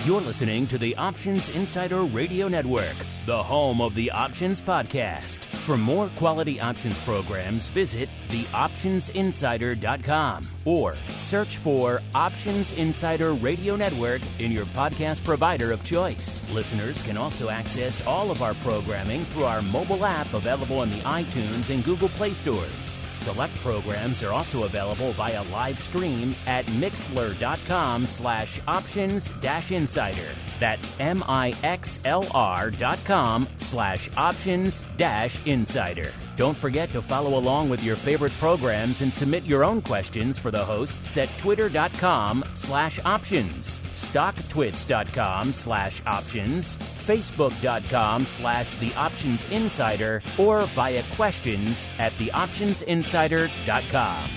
You're listening to the Options Insider Radio Network, the home of the Options Podcast. For more quality options programs, visit theoptionsinsider.com or search for Options Insider Radio Network in your podcast provider of choice. Listeners can also access all of our programming through our mobile app available in the iTunes and Google Play stores. Select programs are also available via live stream at mixlr.com/options-insider. That's mixlr.com/options-insider. Don't forget to follow along with your favorite programs and submit your own questions for the hosts at twitter.com/options, stocktwits.com/options, facebook.com/theoptionsinsider, or via questions at theoptionsinsider.com.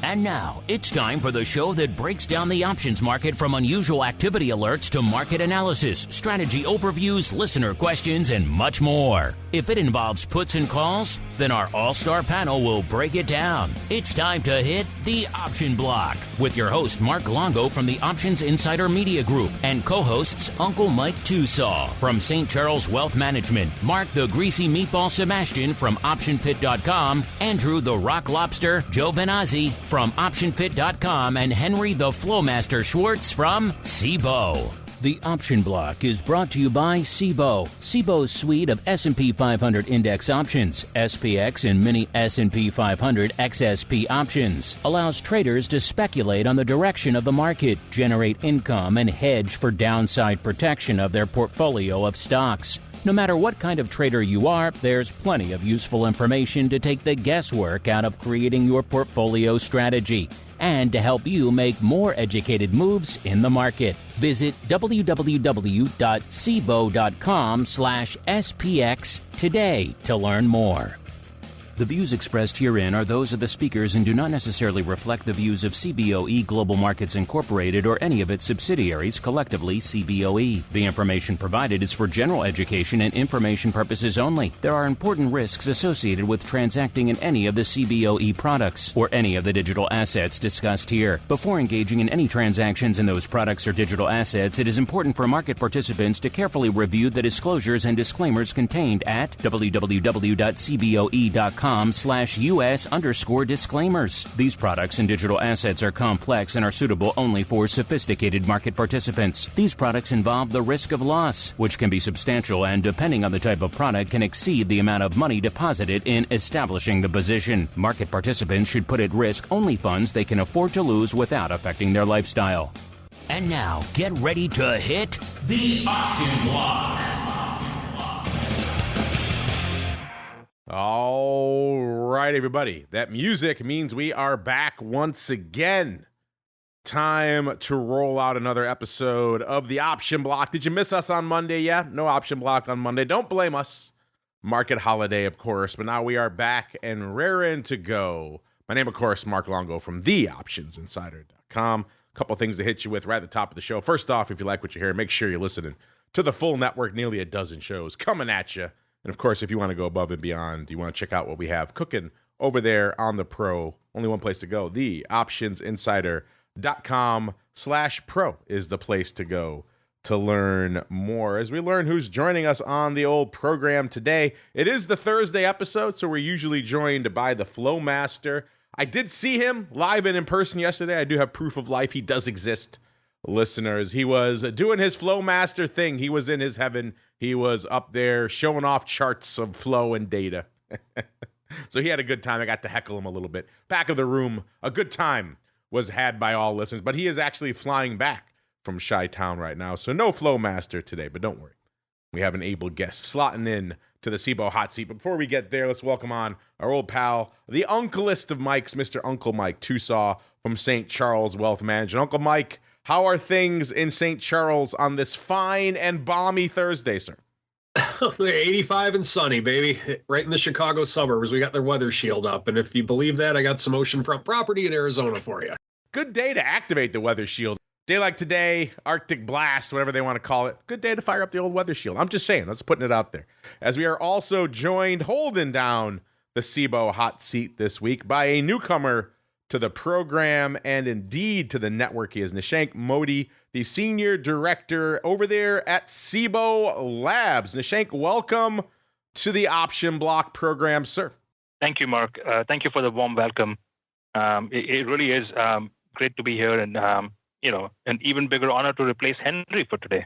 And now, it's time for the show that breaks down the options market from unusual activity alerts to market analysis, strategy overviews, listener questions, and much more. If it involves puts and calls, then our all-star panel will break it down. It's time to hit the Option Block with your host, Mark Longo from the Options Insider Media Group, and co-hosts Uncle Mike Tosaw from St. Charles Wealth Management, Mark the Greasy Meatball Sebastian from OptionPit.com, Andrew the Rock Lobster Joe Benazzi from OptionPit.com, and Henry the Flowmaster Schwartz from Cboe. The Option Block is brought to you by Cboe. Cboe's suite of S&P 500 index options, SPX and mini S&P 500 XSP options, allows traders to speculate on the direction of the market, generate income, and hedge for downside protection of their portfolio of stocks. No matter what kind of trader you are, there's plenty of useful information to take the guesswork out of creating your portfolio strategy and to help you make more educated moves in the market. Visit www.cboe.com/SPX today to learn more. The views expressed herein are those of the speakers and do not necessarily reflect the views of Cboe Global Markets Incorporated or any of its subsidiaries, collectively Cboe. The information provided is for general education and information purposes only. There are important risks associated with transacting in any of the Cboe products or any of the digital assets discussed here. Before engaging in any transactions in those products or digital assets, it is important for market participants to carefully review the disclosures and disclaimers contained at www.cboe.com/US_disclaimers. These products and digital assets are complex and are suitable only for sophisticated market participants. These products involve the risk of loss, which can be substantial and, depending on the type of product, can exceed the amount of money deposited in establishing the position. Market participants should put at risk only funds they can afford to lose without affecting their lifestyle. And now, get ready to hit the Option Block. All right, everybody. That music means we are back once again. Time to roll out another episode of the Option Block. Did you miss us on Monday? Yeah, no Option Block on Monday. Don't blame us. Market holiday, of course, but now we are back and raring to go. My name, of course, Mark Longo from theoptionsinsider.com. A couple things to hit you with right at the top of the show. First off, if you like what you hear, make sure you're listening to the full network, nearly a dozen shows coming at you. And, of course, if you want to go above and beyond, you want to check out what we have cooking over there on the Pro. Only one place to go. TheOptionsinsider.com/pro is the place to go to learn more. As we learn who's joining us on the old program today, it is the Thursday episode, so we're usually joined by the Flowmaster. I did see him live and in person yesterday. I do have proof of life. He does exist. Listeners, he was doing his Flowmaster thing. He was in his heaven. He was up there showing off charts of flow and data. So he had a good time. I got to heckle him a little bit. Back of the room, a good time was had by all listeners, but he is actually flying back from Chi-Town right now. So no Flowmaster today, but don't worry. We have an able guest slotting in to the Cboe hot seat. But before we get there, let's welcome on our old pal, the uncleest of Mikes, Mr. Uncle Mike Tosaw from St. Charles Wealth Management. Uncle Mike, how are things in St. Charles on this fine and balmy Thursday, sir? 85 and sunny, baby. Right in the Chicago suburbs. We got their weather shield up. And if you believe that, I got some oceanfront property in Arizona for you. Good day to activate the weather shield. Day like today, Arctic blast, whatever they want to call it. Good day to fire up the old weather shield. I'm just saying, let's putting it out there. As we are also joined, holding down the Cboe hot seat this week by a newcomer to the program and indeed to the network. He is Nishank Modi, the senior director over there at Cboe Labs. Nishank, welcome to the Option Block program, sir. Thank you, Mark. Thank you for the warm welcome. It really is great to be here, and an even bigger honor to replace Henry for today.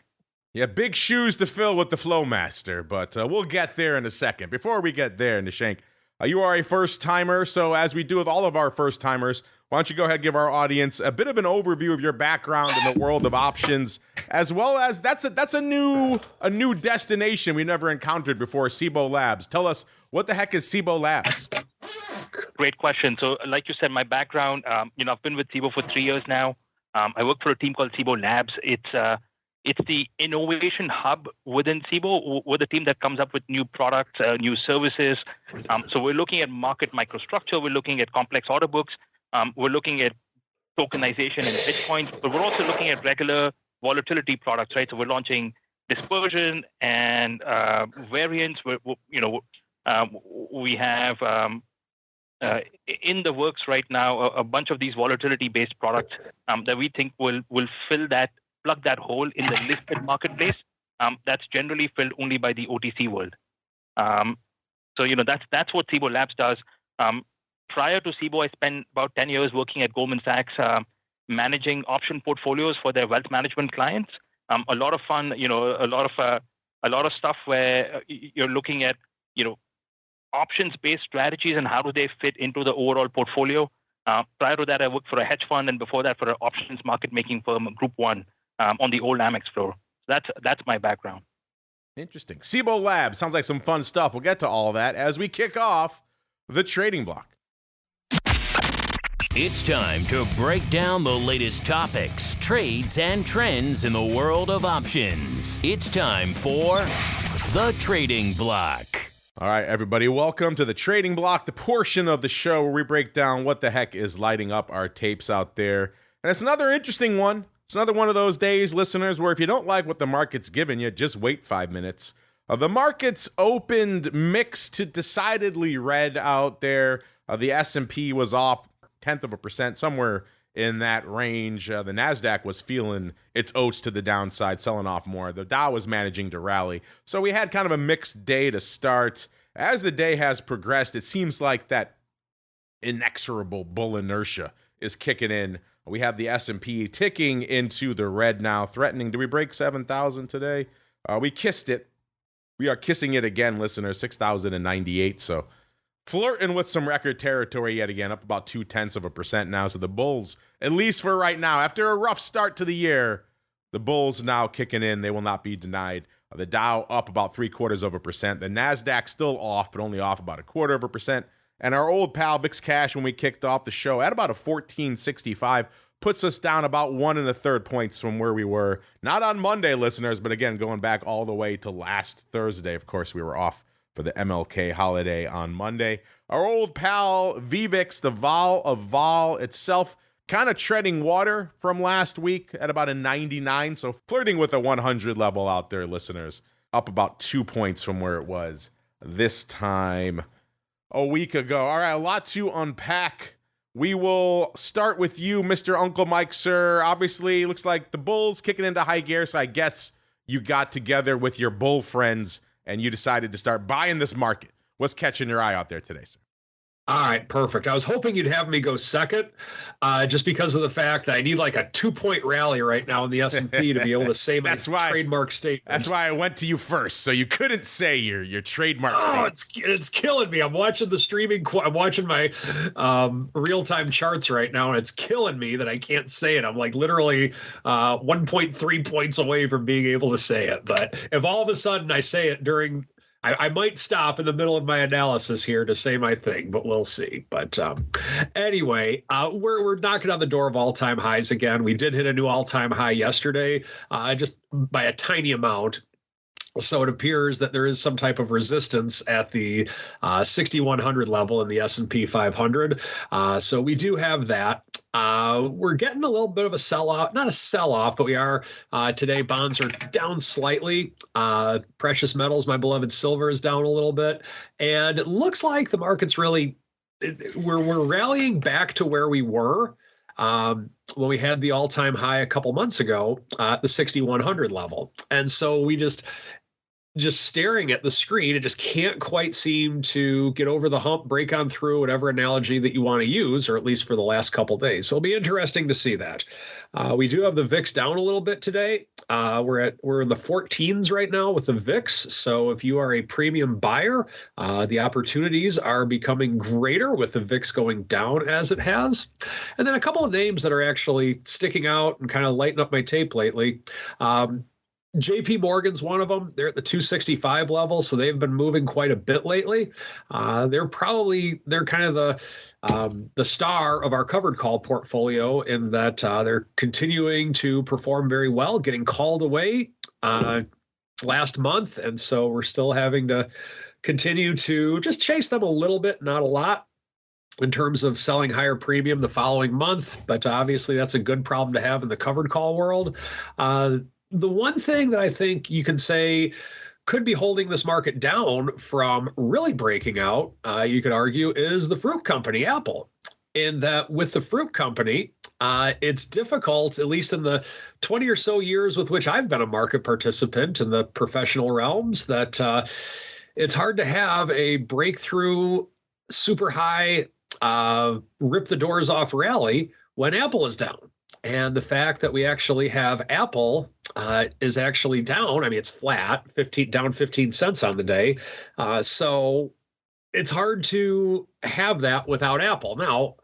Yeah, big shoes to fill with the Flow Master, but we'll get there in a second. Before we get there, Nishank, you are a first-timer, so as we do with all of our first-timers, why don't you go ahead and give our audience a bit of an overview of your background in the world of options, as well as that's a new destination we never encountered before, Cboe Labs. Tell us, what the heck is Cboe Labs? Great question. So, like you said, my background, I've been with Cboe for 3 years now. I work for a team called Cboe Labs. It's the innovation hub within Cboe. We're the team that comes up with new products, new services. So we're looking at market microstructure. We're looking at complex order books. We're looking at tokenization and Bitcoin. But we're also looking at regular volatility products, right? So we're launching dispersion and variance. We have in the works right now a bunch of these volatility-based products that we think will plug that hole in the listed marketplace that's generally filled only by the OTC world. That's what Cboe Labs does. Prior to Cboe, I spent about 10 years working at Goldman Sachs, managing option portfolios for their wealth management clients. A lot of fun, a lot of stuff where you're looking at, options-based strategies and how do they fit into the overall portfolio. Prior to that, I worked for a hedge fund, and before that, for an options market-making firm, Group 1, on the old Amex floor. That's my background. Interesting. Cboe Labs sounds like some fun stuff. We'll get to all of that as we kick off the trading block. It's time to break down the latest topics, trades, and trends in the world of options. It's time for the trading block. All right, everybody, welcome to the Trading Block, the portion of the show where we break down what the heck is lighting up our tapes out there. And it's another interesting one. It's another one of those days, listeners, where if you don't like what the market's giving you, just wait 5 minutes. The market's opened mixed to decidedly red out there. The S&P was off 0.1%, somewhere in that range. The NASDAQ was feeling its oats to the downside, selling off more. The Dow was managing to rally. So we had kind of a mixed day to start. As the day has progressed, it seems like that inexorable bull inertia is kicking in. We have the S&P ticking into the red now, threatening. Did we break 7,000 today? We kissed it. We are kissing it again, listeners, 6,098. So flirting with some record territory yet again, up about 0.2% now. So the bulls, at least for right now, after a rough start to the year, the bulls now kicking in. They will not be denied. The Dow up about 0.75%. The NASDAQ still off, but only off about 0.25%. And our old pal VIX Cash, when we kicked off the show, at about a 1465, puts us down about 1 1/3 points from where we were. Not on Monday, listeners, but again, going back all the way to last Thursday. Of course, we were off for the MLK holiday on Monday. Our old pal VVIX, the vol of vol itself, kind of treading water from last week at about a 99. So flirting with a 100 level out there, listeners. Up about 2 points from where it was this time a week ago. All right, a lot to unpack. We will start with you, Mr. Uncle Mike, sir. Obviously, looks like the Bulls kicking into high gear, so I guess you got together with your bull friends and you decided to start buying this market. What's catching your eye out there today, sir? All right, perfect. I was hoping you'd have me go second, just because of the fact that I need like a 2-point rally right now in the S&P to be able to say my trademark statement. That's why I went to you first, so you couldn't say your trademark statement. It's killing me. I'm watching the streaming. I'm watching my real-time charts right now, and it's killing me that I can't say it. I'm like literally 1.3 points away from being able to say it. But if all of a sudden I say it during... I might stop in the middle of my analysis here to say my thing, but we'll see. But anyway, we're knocking on the door of all-time highs again. We did hit a new all-time high yesterday, just by a tiny amount. So it appears that there is some type of resistance at the 6,100 level in the S&P 500. So we do have that. We're getting a little bit of a sell-off, not a sell-off, but we are today. Bonds are down slightly. Precious metals, my beloved silver, is down a little bit. And it looks like the market's really, we're rallying back to where we were when we had the all-time high a couple months ago at the 6,100 level. And so we just staring at the screen, it just can't quite seem to get over the hump, break on through, whatever analogy that you want to use, or at least for the last couple days. So it'll be interesting to see that. We do have the VIX down a little bit today. We're in the 14s right now with the VIX. So if you are a premium buyer, the opportunities are becoming greater with the VIX going down as it has. And then a couple of names that are actually sticking out and kind of lighting up my tape lately. JP Morgan's one of them. They're at the 265 level, so they've been moving quite a bit lately. They're kind of the star of our covered call portfolio in that they're continuing to perform very well, getting called away last month, and so we're still having to continue to just chase them a little bit, not a lot, in terms of selling higher premium the following month. But obviously, that's a good problem to have in the covered call world. The one thing that I think you can say could be holding this market down from really breaking out, you could argue, is the fruit company, Apple. In that with the fruit company, it's difficult, at least in the 20 or so years with which I've been a market participant in the professional realms, that it's hard to have a breakthrough, super high, rip the doors off rally when Apple is down. And the fact that we actually have Apple is actually down. I mean, it's flat, down 15 cents on the day. So it's hard to have that without Apple. Now,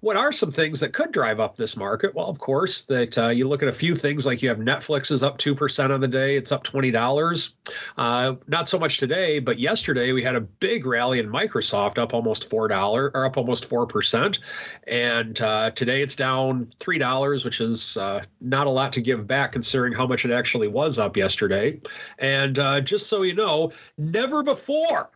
what are some things that could drive up this market? Well, of course, that you look at a few things like you have Netflix is up 2% on the day. It's up $20. Not so much today, but yesterday we had a big rally in Microsoft, up almost $4 or up almost 4%. And today it's down $3, which is not a lot to give back considering how much it actually was up yesterday. And just so you know, never before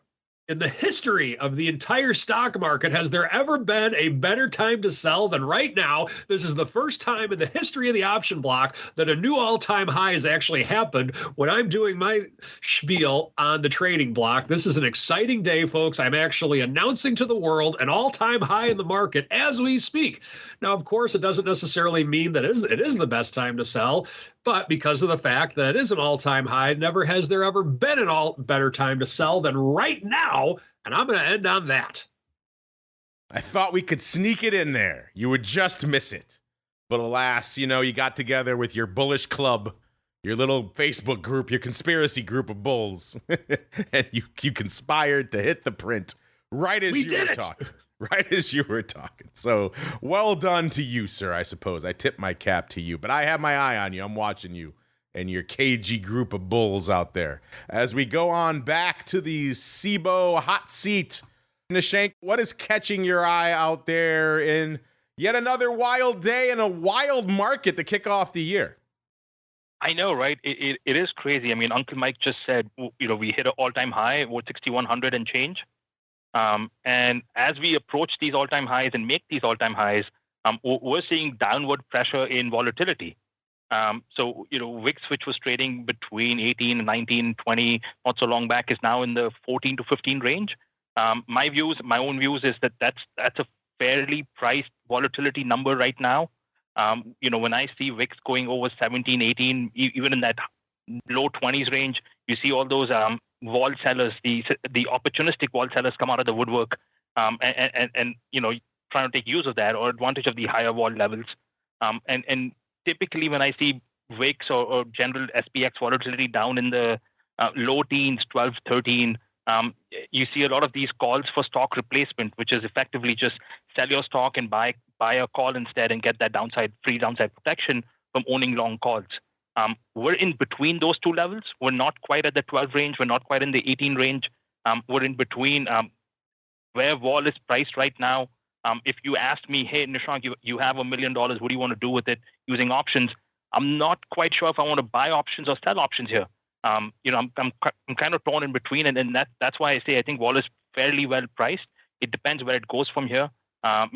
in the history of the entire stock market has there ever been a better time to sell than right now. This is the first time in the history of the option block that a new all-time high has actually happened when I'm doing my spiel on the trading block. This is an exciting day, folks. I'm actually announcing to the world an all-time high in the market as we speak. Now, of course, it doesn't necessarily mean that it is the best time to sell, but because of the fact that it is an all-time high, never has there ever been an better time to sell than right now, and I'm going to end on that. I thought we could sneak it in there. You would just miss it. But alas, you got together with your bullish club, your little Facebook group, your conspiracy group of bulls, and you conspired to hit the print right as you were talking. Right as you were talking. So well done to you, sir, I suppose. I tip my cap to you. But I have my eye on you. I'm watching you and your cagey group of bulls out there. As we go on back to the Cboe hot seat, Nishank, what is catching your eye out there in yet another wild day and a wild market to kick off the year? I know, right? It is crazy. I mean, Uncle Mike just said, we hit an all-time high, 6,100 and change. And as we approach these all-time highs and make these all-time highs, we're seeing downward pressure in volatility. So, VIX, which was trading between 18 and 19, 20, not so long back, is now in the 14 to 15 range. My own views is that's a fairly priced volatility number right now. When I see VIX going over 17, 18, even in that low 20s range, you see all those vol sellers, the opportunistic vol sellers come out of the woodwork, and trying to take use of that or advantage of the higher vol levels. And typically when I see VIX or general SPX volatility down in the low teens, 12, 13, you see a lot of these calls for stock replacement, which is effectively just sell your stock and buy a call instead and get that free downside protection from owning long calls. We're in between those two levels. We're not quite at the 12 range. We're not quite in the 18 range. We're in between where vol is priced right now. If you asked me, hey, Nishank, you have $1 million. What do you want to do with it using options? I'm not quite sure if I want to buy options or sell options here. I'm kind of torn in between, and that's why I say I think vol is fairly well priced. It depends where it goes from here,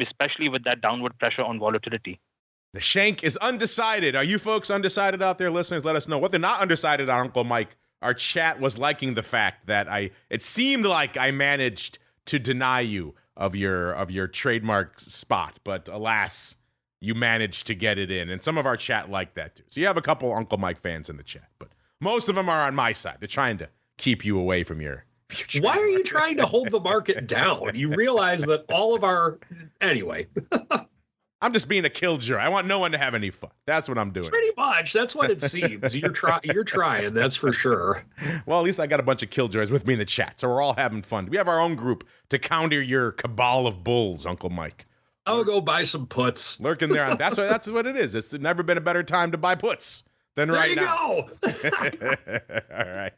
especially with that downward pressure on volatility. Nishank is undecided. Are you folks undecided out there, listeners? Let us know what they're not undecided on, Uncle Mike. Our chat was liking the fact that it seemed like I managed to deny you of your trademark spot, but alas, you managed to get it in. And some of our chat liked that too. So you have a couple Uncle Mike fans in the chat, but most of them are on my side. They're trying to keep you away from your future. Why are you trying to hold the market down? You realize that all of our... Anyway. I'm just being a killjoy. I want no one to have any fun. That's what I'm doing. Pretty much. That's what it seems. You're trying, that's for sure. Well, at least I got a bunch of killjoys with me in the chat, so we're all having fun. We have our own group to counter your cabal of bulls, Uncle Mike. I'll go buy some puts. Lurking there. That's what it is. It's never been a better time to buy puts than right now. There you go. All right.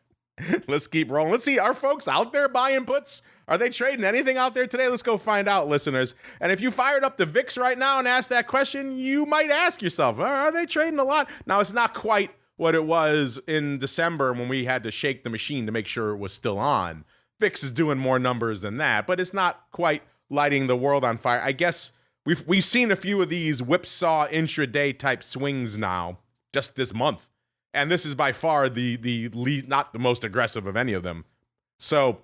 Let's keep rolling. Let's see. Are folks out there buying puts? Are they trading anything out there today? Let's go find out, listeners. And if you fired up the VIX right now and asked that question, you might ask yourself, are they trading a lot? Now, it's not quite what it was in December when we had to shake the machine to make sure it was still on. VIX is doing more numbers than that, but it's not quite lighting the world on fire. I guess we've seen a few of these whipsaw intraday type swings now just this month. And this is by far the least, not the most aggressive of any of them. So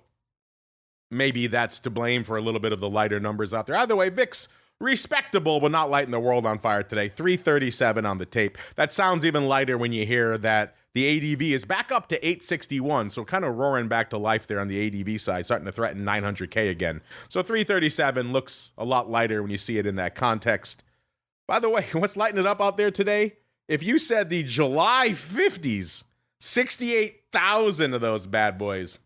maybe that's to blame for a little bit of the lighter numbers out there. Either way, VIX, respectable, but not lighting the world on fire today. 337 on the tape. That sounds even lighter when you hear that the ADV is back up to 861. So kind of roaring back to life there on the ADV side, starting to threaten 900K again. So 337 looks a lot lighter when you see it in that context. By the way, what's lighting it up out there today? If you said the July 50s, 68,000 of those bad boys,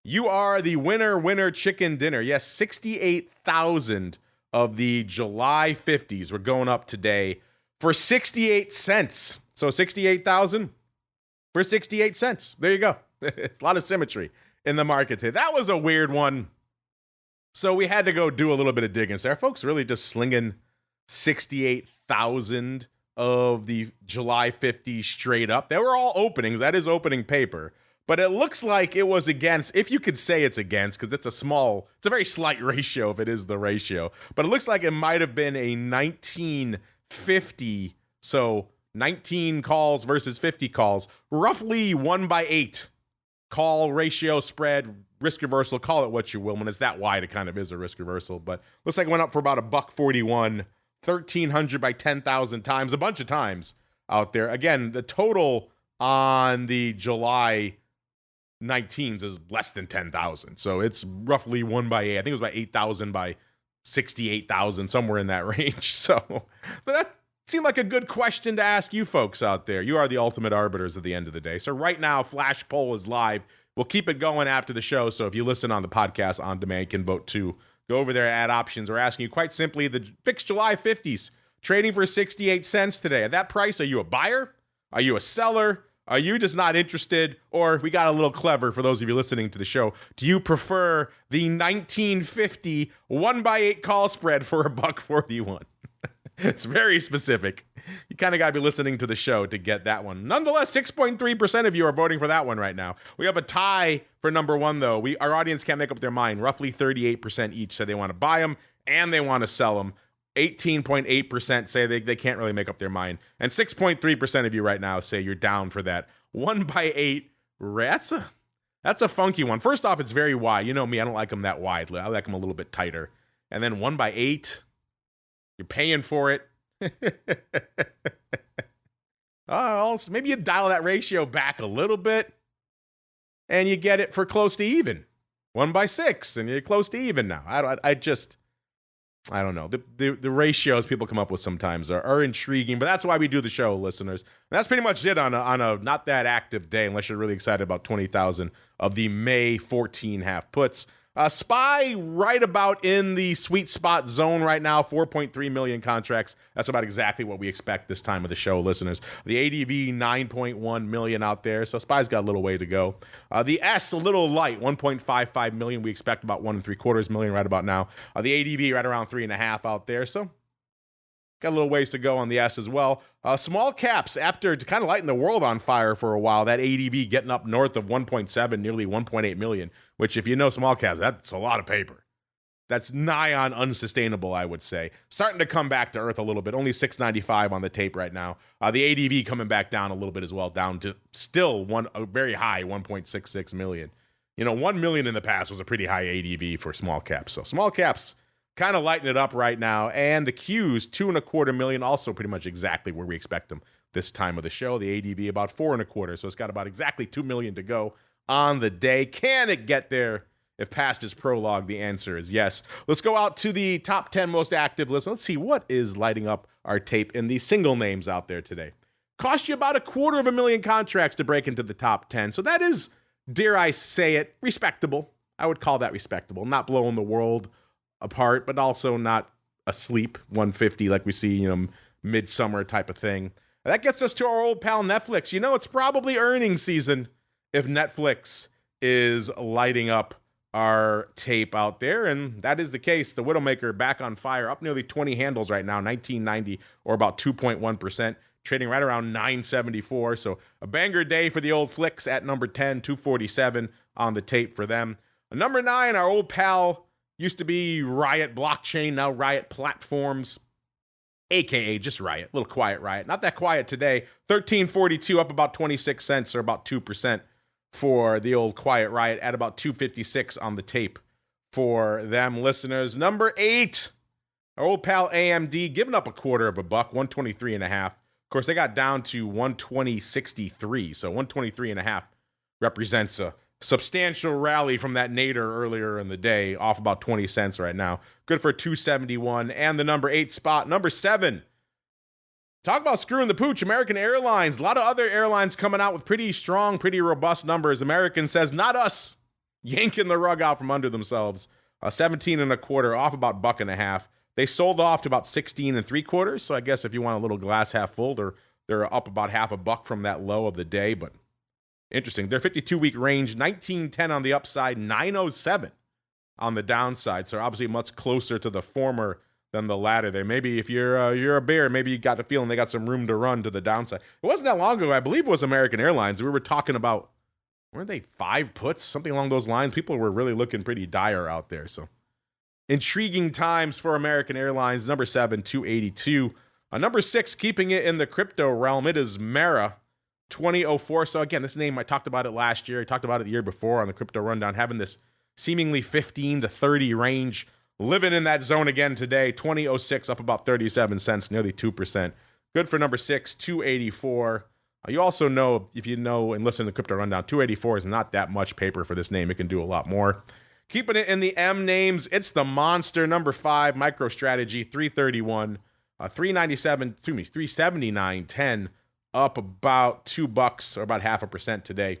you are the winner chicken dinner. Yes, 68,000 of the July 50s were going up today for 68 cents. So 68,000 for 68 cents. There you go. It's a lot of symmetry in the market today. That was a weird one. So we had to go do a little bit of digging. So are folks really just slinging 68,000 of the July 50 straight up? They were all openings. That is opening paper. But it looks like it was against, if you could say it's against, because it's a very slight ratio if it is the ratio. But it looks like it might have been a 1950, so 19 calls versus 50 calls, roughly 1/8 call ratio spread, risk reversal, call it what you will. When it's that wide, it kind of is a risk reversal. But looks like it went up for about $1.41. 1,300 by 10,000 times, a bunch of times out there. Again, the total on the July 19s is less than 10,000. So it's roughly 1/8. I think it was about 8,000 by 68,000, somewhere in that range. So, but that seemed like a good question to ask you folks out there. You are the ultimate arbiters at the end of the day. So right now, Flash Poll is live. We'll keep it going after the show. So if you listen on the podcast on demand, you can vote too. Go over there, add options. We're asking you quite simply the VIX July 50s trading for 68 cents today. At that price, are you a buyer? Are you a seller? Are you just not interested? Or we got a little clever for those of you listening to the show. Do you prefer the 1950 1/8 call spread for $1.41? It's very specific. You kind of got to be listening to the show to get that one. Nonetheless, 6.3% of you are voting for that one right now. We have a tie for number one, though. Our audience can't make up their mind. Roughly 38% each say they want to buy them and they want to sell them. 18.8% say they can't really make up their mind. And 6.3% of you right now say you're down for that 1/8. That's a funky one. First off, it's very wide. You know me, I don't like them that wide. I like them a little bit tighter. And then 1/8, you're paying for it. Also, maybe you dial that ratio back a little bit and you get it for close to even. 1/6 and you're close to even now. I don't know. The ratios people come up with sometimes are intriguing, but that's why we do the show, listeners. And that's pretty much it on a not that active day, unless you're really excited about 20,000 of the May 14 half puts. SPY right about in the sweet spot zone right now, 4.3 million contracts. That's about exactly what we expect this time of the show, listeners. The ADV, 9.1 million out there, so SPY's got a little way to go. The S, a little light, 1.55 million. We expect about 1.75 million right about now. The ADV right around 3.5 out there, so Got a little ways to go on the S as well. Small caps, after kind of lighting the world on fire for a while, that ADV getting up north of 1.7, nearly 1.8 million, which if you know small caps, that's a lot of paper. That's nigh on unsustainable, I would say. Starting to come back to earth a little bit. Only 695 on the tape right now. The ADV coming back down a little bit as well, down to still a very high 1.66 million. 1 million in the past was a pretty high ADV for small caps. So small caps kind of lighting it up right now. And the Qs, 2.25 million, also pretty much exactly where we expect them this time of the show. The ADV about 4.25. So it's got about exactly 2 million to go on the day. Can it get there? If past is prologue, the answer is yes. Let's go out to the top 10 most active lists. Let's see what is lighting up our tape in the single names out there today. Cost you about 250,000 contracts to break into the top 10. So that is, dare I say it, respectable. I would call that respectable. Not blowing the world apart, but also not asleep 150 like we see, midsummer type of thing. That gets us to our old pal Netflix. It's probably earnings season if Netflix is lighting up our tape out there, and that is the case. The Widowmaker back on fire, up nearly 20 handles right now, 1990 or about 2.1%, trading right around 974. So a banger day for the old flicks at number 10, 247 on the tape for them. Number 9, our old pal, used to be Riot Blockchain, now Riot Platforms, aka just Riot, little quiet Riot. Not that quiet today. 1342, up about 26 cents or about 2% for the old quiet Riot, at about 256 on the tape for them listeners. Number 8, our old pal AMD, giving up $0.25, $123.5. Of course, they got down to 120.63, so 123.5 represents a substantial rally from that nadir earlier in the day, off about 20 cents right now. Good for 271. And the number 8 spot, number 7. Talk about screwing the pooch, American Airlines. A lot of other airlines coming out with pretty strong, pretty robust numbers. American says, not us. Yanking the rug out from under themselves. 17.25, off about $1.50. They sold off to about 16.75. So I guess if you want a little glass half full, they're up about $0.50 from that low of the day, but interesting. Their 52-week range, 1910 on the upside, 907 on the downside. So obviously much closer to the former than the latter there. Maybe if you're a bear, maybe you got the feeling they got some room to run to the downside. It wasn't that long ago. I believe it was American Airlines. We were talking about, weren't they 5 puts? Something along those lines. People were really looking pretty dire out there. So intriguing times for American Airlines. Number 7, 282. Number 6, keeping it in the crypto realm, it is Mara. 2004. So again, this name, I talked about it last year. I talked about it the year before on the Crypto Rundown, having this seemingly 15 to 30 range. Living in that zone again today. 2006, up about 37 cents, nearly 2%. Good for number 6, 284. You also know, if you know and listen to the Crypto Rundown, 284 is not that much paper for this name. It can do a lot more. Keeping it in the M names, it's the monster, number 5, MicroStrategy, 331, 379.10. Up about $2 or about 0.5% today.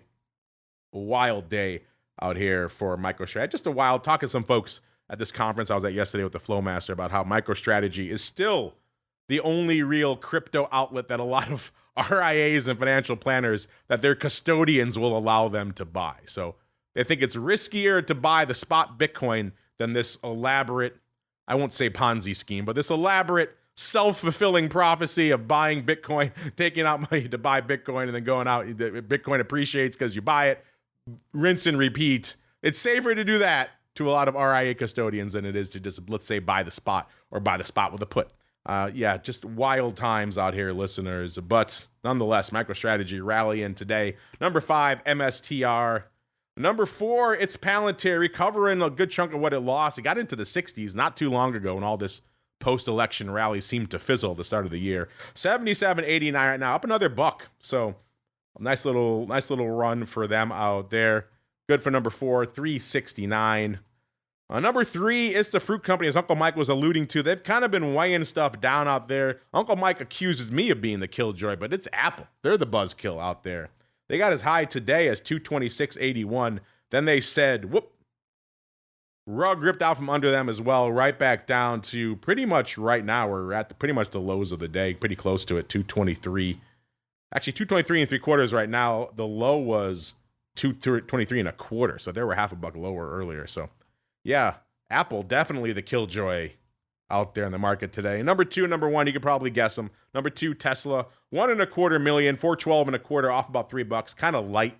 A wild day out here for MicroStrategy. Just a wild, talking to some folks at this conference I was at yesterday with the Flowmaster about how MicroStrategy is still the only real crypto outlet that a lot of RIAs and financial planners, that their custodians will allow them to buy. So they think it's riskier to buy the spot Bitcoin than this elaborate, I won't say Ponzi scheme, but this elaborate self-fulfilling prophecy of buying Bitcoin, taking out money to buy Bitcoin, and then going out. Bitcoin appreciates because you buy it, rinse and repeat. It's safer to do that to a lot of RIA custodians than it is to just, let's say, buy the spot or buy the spot with a put. Yeah, just wild times out here, listeners. But nonetheless, MicroStrategy rallying today. Number 5, MSTR. Number 4, it's Palantir, recovering a good chunk of what it lost. It got into the 60s not too long ago when all this post-election rally seemed to fizzle at the start of the year. 77.89 right now, up another $1. So nice little run for them out there. Good for number 4, 369. Number 3, it's the fruit company, as Uncle Mike was alluding to. They've kind of been weighing stuff down out there. Uncle Mike accuses me of being the killjoy, but it's Apple. They're the buzzkill out there. They got as high today as 226.81. Then they said, whoop, rug ripped out from under them as well, right back down to pretty much right now. We're at pretty much the lows of the day, pretty close to it, 223. Actually, 223.75 right now. The low was 223.25, so they were $0.50 lower earlier. So, yeah, Apple definitely the killjoy out there in the market today. Number 2 and number 1, you could probably guess them. Number 2, Tesla, 1.25 million, 412.25, off about $3. Kind of light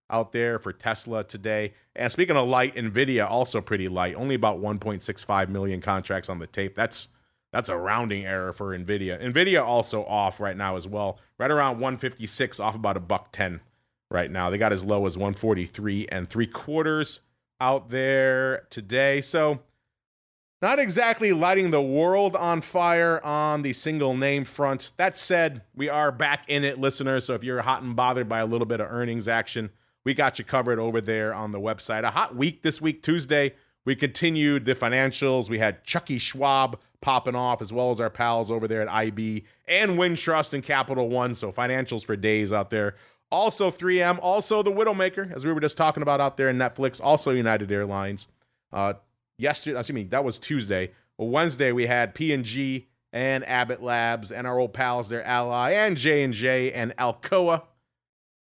out there for Tesla today. And speaking of light, Nvidia also pretty light, only about 1.65 million contracts on the tape. That's a rounding error for Nvidia. Nvidia also off right now as well, right around 156, off about $1.10 right now. They got as low as 143.75 out there today. So not exactly lighting the world on fire on the single name front. That said, we are back in it, listeners. So if you're hot and bothered by a little bit of earnings action, we got you covered over there on the website. A hot week this week, Tuesday. We continued the financials. We had Chucky Schwab popping off, as well as our pals over there at IB and Wintrust and Capital One. So financials for days out there. Also 3M, also the Widowmaker, as we were just talking about out there in Netflix, also United Airlines. That was Tuesday. Well, Wednesday we had P&G and Abbott Labs and our old pals, their Ally, and J&J and Alcoa,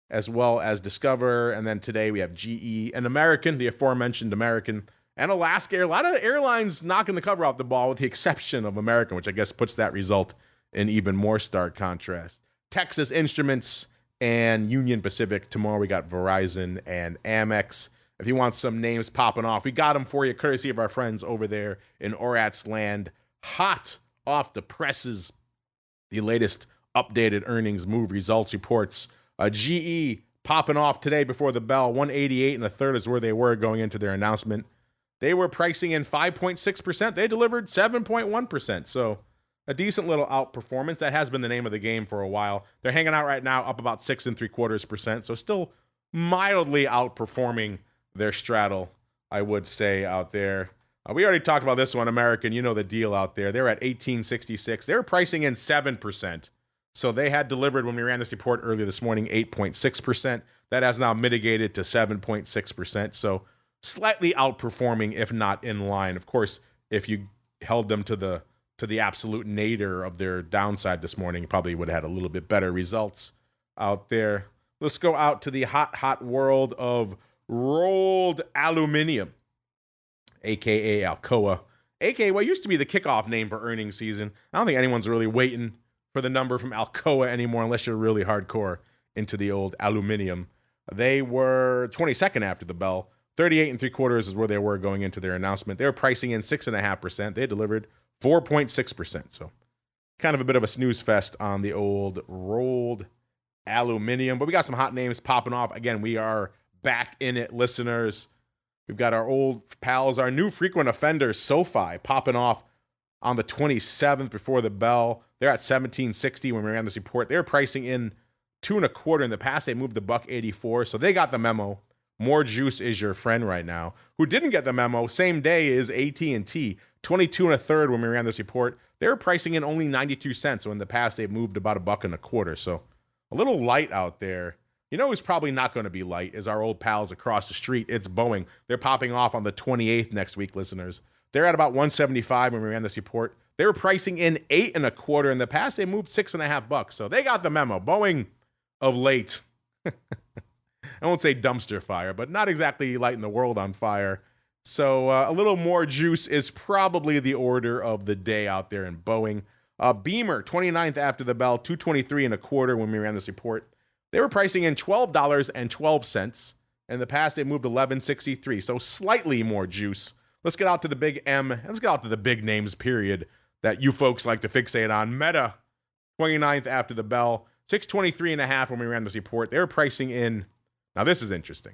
as well as Discover. And then today we have GE and American, the aforementioned American, and Alaska. A lot of airlines knocking the cover off the ball, with the exception of American, which I guess puts that result in even more stark contrast. Texas Instruments and Union Pacific. Tomorrow we got Verizon and Amex. If you want some names popping off, we got them for you, courtesy of our friends over there in Orat's Land. Hot off the presses, the latest updated earnings move results reports. GE popping off today before the bell. 188.33 is where they were going into their announcement. They were pricing in 5.6%. They delivered 7.1%. So a decent little outperformance. That has been the name of the game for a while. They're hanging out right now, up about 6.75%. So still mildly outperforming their straddle, I would say, out there. We already talked about this one, American. You know the deal out there. They're at 18.66. They're pricing in 7%. So they had delivered, when we ran this report earlier this morning, 8.6%. That has now mitigated to 7.6%. So slightly outperforming, if not in line. Of course, if you held them to the absolute nadir of their downside this morning, you probably would have had a little bit better results out there. Let's go out to the hot world of rolled aluminum, aka Alcoa, aka what used to be the kickoff name for earnings season. I don't think anyone's really waiting for the number from Alcoa anymore, unless you're really hardcore into the old aluminum. They were 22nd after the bell. 38.75 is where they were going into their announcement. They were pricing in 6.5%. They delivered 4.6%. So kind of a bit of a snooze fest on the old rolled aluminum. But we got some hot names popping off. Again, we are back in it, listeners. We've got our old pals, our new frequent offenders, SOFI, popping off on the 27th before the bell. They're at 17.60 when we ran this report. They're pricing in 2.25. In the past, they moved to $1.84, so they got the memo. More juice is your friend right now. Who didn't get the memo, same day, is AT&T, 22.33 when we ran this report. They were pricing in only 92 cents, so in the past, they've moved about $1.25. So a little light out there. You know who's probably not going to be light is our old pals across the street. It's Boeing. They're popping off on the 28th next week, listeners. They're at about 175 when we ran this report. They were pricing in 8.25. In the past, they moved $6.50. So they got the memo. Boeing of late. I won't say dumpster fire, but not exactly lighting the world on fire. So a little more juice is probably the order of the day out there in Boeing. Beamer, 29th after the bell, 223.25 when we ran this report. They were pricing in $12.12. In the past, they moved $11.63. So slightly more juice. Let's get out to the big M. Let's get out to the big names, period, that you folks like to fixate on. Meta, 29th after the bell, 623.5 when we ran this report. They were pricing in, now this is interesting,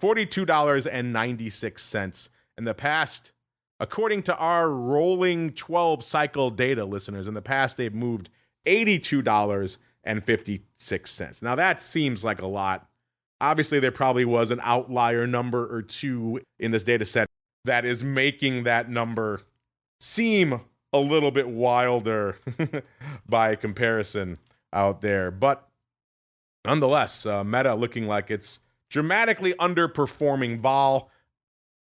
$42.96. In the past, according to our rolling 12 cycle data, listeners, in the past, they've moved $82.56. Now that seems like a lot. Obviously, there probably was an outlier number or two in this data set that is making that number seem a little bit wilder by comparison out there. But nonetheless, Meta looking like it's dramatically underperforming VALE.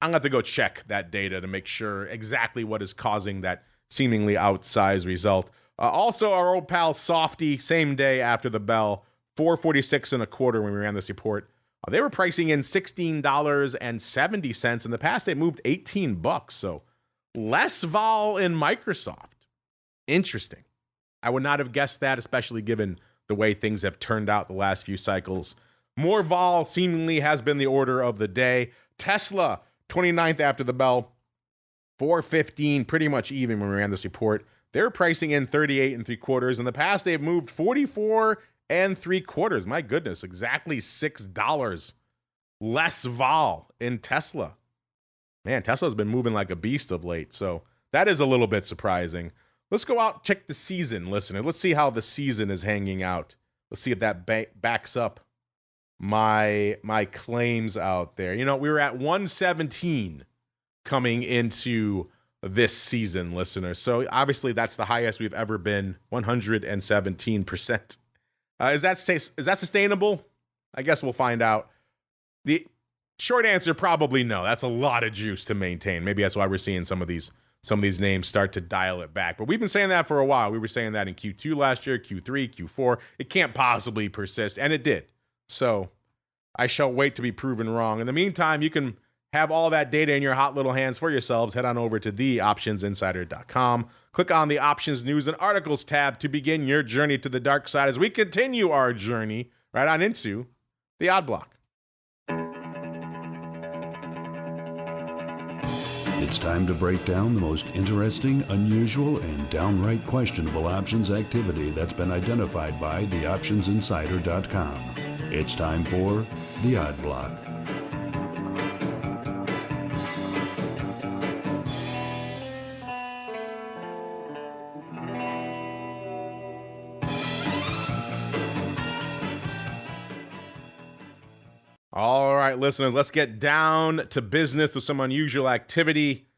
I'm going to have to go check that data to make sure exactly what is causing that seemingly outsized result. Also, our old pal Softy, same day after the bell, 446.25 when we ran this report. They were pricing in $16.70. In the past, they moved $18. So Less vol in Microsoft. Interesting. I would not have guessed that, especially given the way things have turned out the last few cycles. More vol seemingly has been the order of the day. Tesla, 29th after the bell, 415, pretty much even when we ran this report. They're pricing in 38 and 3/4. In the past, they've moved 44 and 3/4. My goodness, exactly $6 less vol in Tesla. Man, Tesla's been moving like a beast of late, so that is a little bit surprising. Let's go out and check the season, listener. Let's see how the season is hanging out. Let's see if that backs up my claims out there. You know, we were at 117 coming into this season, listener. So obviously that's the highest we've ever been, 117%. Is that sustainable? I guess we'll find out. The short answer, probably no. That's a lot of juice to maintain. Maybe that's why we're seeing some of these names start to dial it back. But we've been saying that for a while. We were saying that in Q2 last year, Q3, Q4. It can't possibly persist, and it did. So I shall wait to be proven wrong. In the meantime, you can have all that data in your hot little hands for yourselves. Head on over to theoptionsinsider.com. Click on the Options News and Articles tab to begin your journey to the dark side as we continue our journey right on into the Odd Block. It's time to break down the most interesting, unusual, and downright questionable options activity that's been identified by theoptionsinsider.com. It's time for the Odd Block. All right, listeners, let's get down to business with some unusual activity.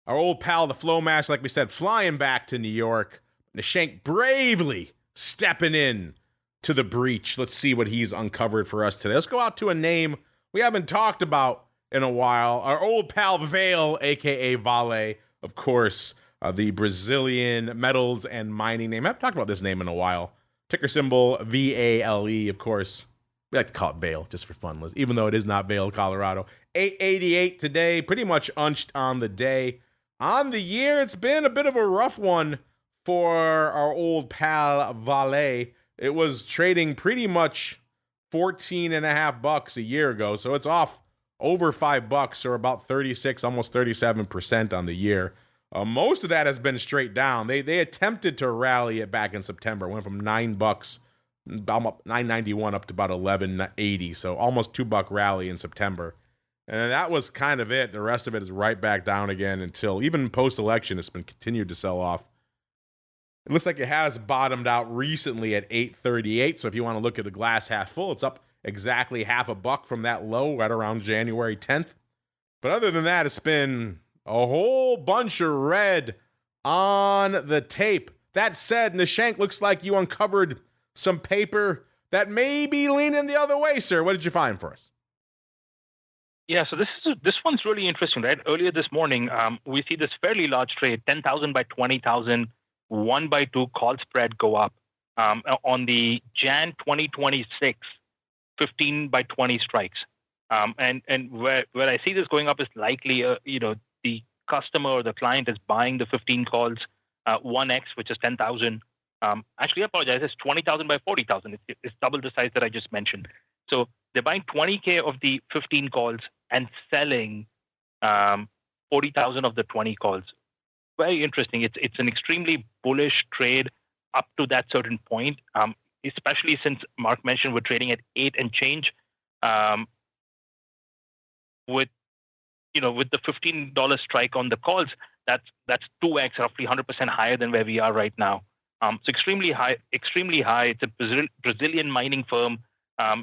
Our old pal, the Flow Master, like we said, flying back to New York. Nishank bravely stepping in to the breach. Let's see what he's uncovered for us today. Let's go out to a name we haven't talked about in a while. Our old pal, VALE, a.k.a. VALE, of course, the Brazilian metals and mining name. I haven't talked about this name in a while. Ticker symbol VALE, of course. We like to call it VALE just for fun, even though it is not VALE, Colorado. 888 today, pretty much unched on the day. On the year, it's been a bit of a rough one for our old pal VALE. It was trading pretty much $14.50 a year ago, so it's off over $5, or about 36, almost 37% on the year. Most of that has been straight down. They attempted to rally it back in September. It went from $9, about $9.91 up to about $11.80, so almost $2 rally in September. And that was kind of it. The rest of it is right back down again until even post-election it's been continued to sell off. It looks like it has bottomed out recently at 838. So if you want to look at the glass half full, it's up exactly $0.50 from that low right around January 10th. But other than that, it's been a whole bunch of red on the tape. That said, Nishank, looks like you uncovered some paper that may be leaning the other way, sir. What did you find for us? Yeah, so this one's really interesting, right? Earlier this morning, we see this fairly large trade, 10,000 by 20,000, 1/2 call spread go up on the Jan 2026 15 by 20 strikes. And where I see this going up is likely, the customer or the client is buying the 15 calls, 1x, which is 10,000. Actually, I apologize. It's 20,000 by 40,000. It's double the size that I just mentioned. So they're buying 20K of the 15 calls and selling 40,000 of the 20 calls. Very interesting. It's an extremely bullish trade up to that certain point, especially since Mark mentioned we're trading at 8 and change. With the $15 strike on the calls, that's 2x, roughly 100% higher than where we are right now. It's extremely high. It's a Brazilian mining firm.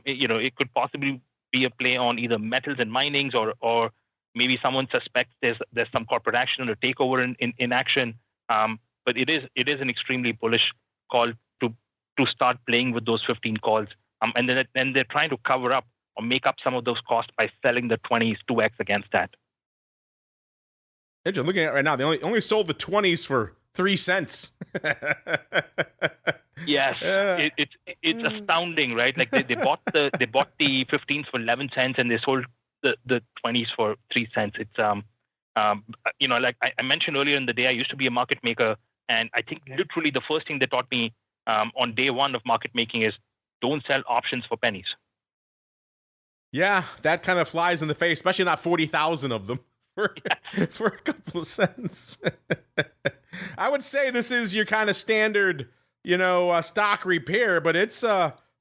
It could possibly be a play on either metals and minings, or maybe someone suspects there's some corporate action or takeover in action. But it is an extremely bullish call to start playing with those 15 calls. And then they're trying to cover up or make up some of those costs by selling the 20s 2x against that. I'm looking at it right now. They only sold the 20s for 3 cents. Yes, it's astounding, right? Like they bought the 15s for 11 cents and they sold the 20s for 3 cents. Like I mentioned earlier in the day, I used to be a market maker, and I think literally the first thing they taught me on day one of market making is don't sell options for pennies. Yeah, that kind of flies in the face, especially not 40,000 of them for a couple of cents. I would say this is your kind of standard, stock repair, but it's